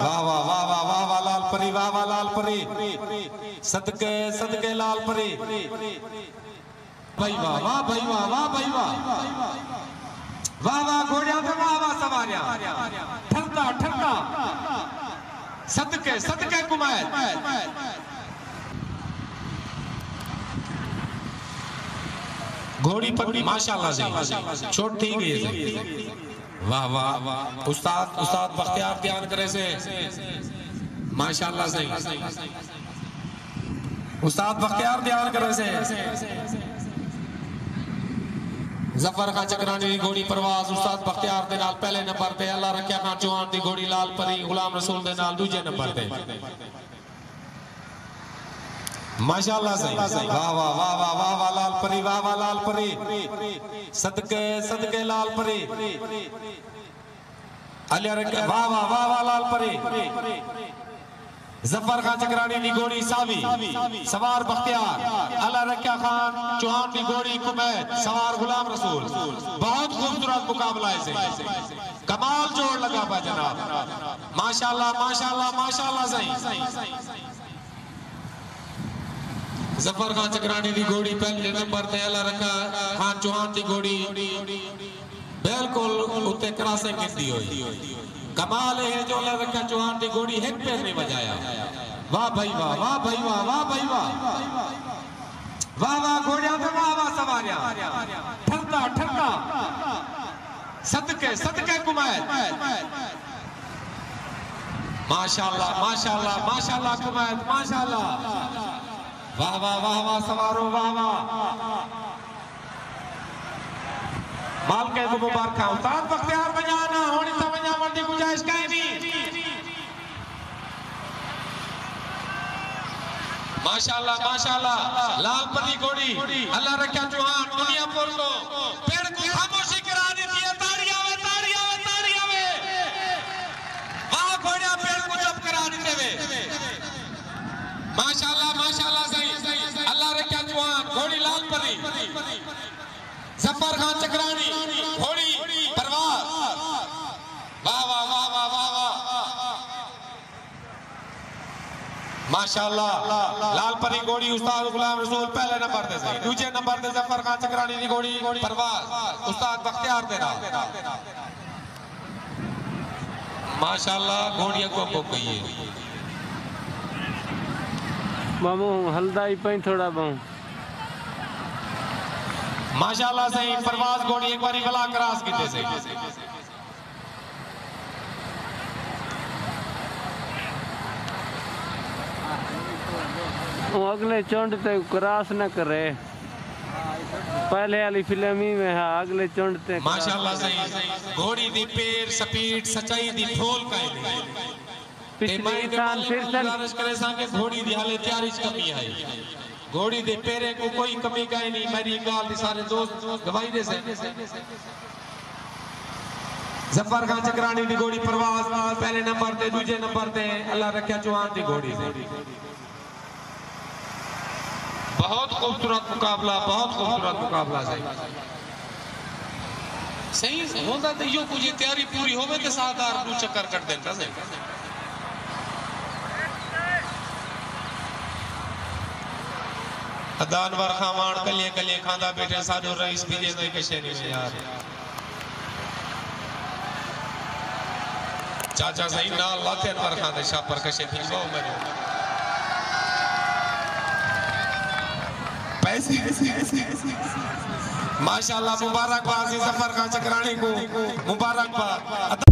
वाह वाह वाह वाह वाह वाह लाल परी, वाह वाह लाल परी, सदके सदके लाल परी। भाई वाह वाह भाई वाह वाह भाई वाह वाह वाह घोड़िया तो वाह वाह सवारिया ठंडा ठंडा सदके सदके कुमार। घोड़ी पकड़ी माशाल्लाह से छोट थी गई। वाह वाह वाह उस्ताद उस्ताद बख्तियार ध्यान करे से माशाल्लाह से उस्ताद बख्तियार ध्यान करे से। जफर खान चक्रानी दी घोड़ी परवाज उस्ताद बख्तियार दे नाल पहले नंबर ते, अल्लाह रखिया खान चौहान दी घोड़ी लाल परी गुलाम रसूल दे नाल दूजे नंबर ते। माशाल्लाह से वाह वाह वाह वाह वाह वाह लाल परी, वाह वाह लाल परी, सदके सदके लाल परी। अल्लाह रखिया वाह वाह वाह वाह लाल परी। जफर खान चक्रानी दी घोड़ी सावी सवार बख्तियार, अल्लाह रखिया खान चौहान दी घोड़ी कुमैत सवार गुलाम रसूल। बहुत खूबसूरत मुकाबला है से, कमाल जोड़ लगा पा जनाब। माशाल्लाह माशाल्लाह माशाल्लाह सही। जफर खान चक्रानी दी घोड़ी पहले नंबर ते, अल्लाह रखा खान चौहान दी घोड़ी बिल्कुल उत्ते क्रॉसिंग कीती हुई। कमाल है जो अल्लाह रखा चौहान दी घोड़ी एक पैर नहीं बजाया। वाह भाई वाह वाह भाई वाह वाह भाई वाह वाह वाह घोड़िया तो वाह वाह सवारिया ठंडा ठंडा सदके सदके कुमार। माशाल्लाह माशाल्लाह माशाल्लाह कुमार माशाल्लाह। वाह वाह वाह वाह सवारो वाह वाह माल के को मुबारक उस्ताद बख्तियार बजाना होनी समझा वर्दी गुजारिश कहीं नहीं। माशाल्लाह माशाल्लाह लाल परी घोड़ी अल्लाह रखा चौहान दुनिया बोल लो पेड़ को खामोशी करा देती है। ताड़ियां वे ताड़ियां वे ताड़ियां वे वाह घोड़िया पेड़ को चुप करा देते वे। माशाल्लाह माशाल्लाह सही अल्लाह रखा चौहान घोड़ी लाल परी। जफर खान चक्रानी घोड़ी परवाज वाह वाह वाह वाह वाह वाह माशाल्लाह लाल परी घोड़ी उस्ताद गुलाम रसूल पहले नंबर पे से, दूसरे नंबर पे जफर खान चक्रानी की घोड़ी परवाज उस्ताद बख्तियार दे रहा। माशाल्लाह घोड़ियों को गई है मामू हल्दाई पे थोड़ा बहु माशाल्लाह से परवाज घोड़ी एक बारी गला क्रॉस कीते से। अगले चुंड ते क्रॉस न करे, पहले वाली फिल्म ही में है अगले चुंड ते। माशाल्लाह से घोड़ी दी पैर स्पीड सच्चाई दी ढोल कायदे पिछले इंसान गुजारिश करे सा के घोड़ी दी हाले तैयारी च कमी आई। घोड़ी दे पेरे को कोई कमी काई नहीं, मेरी गाल दी सारे दोस्त गवाही दे से। जफर खान चक्रानी दी घोड़ी परवाज पहले नंबर ते, दूसरे नंबर ते अल्लाह रखिया चौहान दी घोड़ी। बहुत खूबसूरत मुकाबला, बहुत खूबसूरत मुकाबला सही होंदा ते यो कुछ तैयारी पूरी होवे ते सादार दू चक्कर कट देंदा से। अदानवर खावान कलिए कलिए खांदा बैठे साडो रईस बीजे नहीं कशे नहीं यार। चाचा सही ना लाते अनवर खांदे शापर कशे थी वो मेरे पैसे माशाल्लाह मुबारकबाद जफर खान चक्रानी को मुबारकबाद।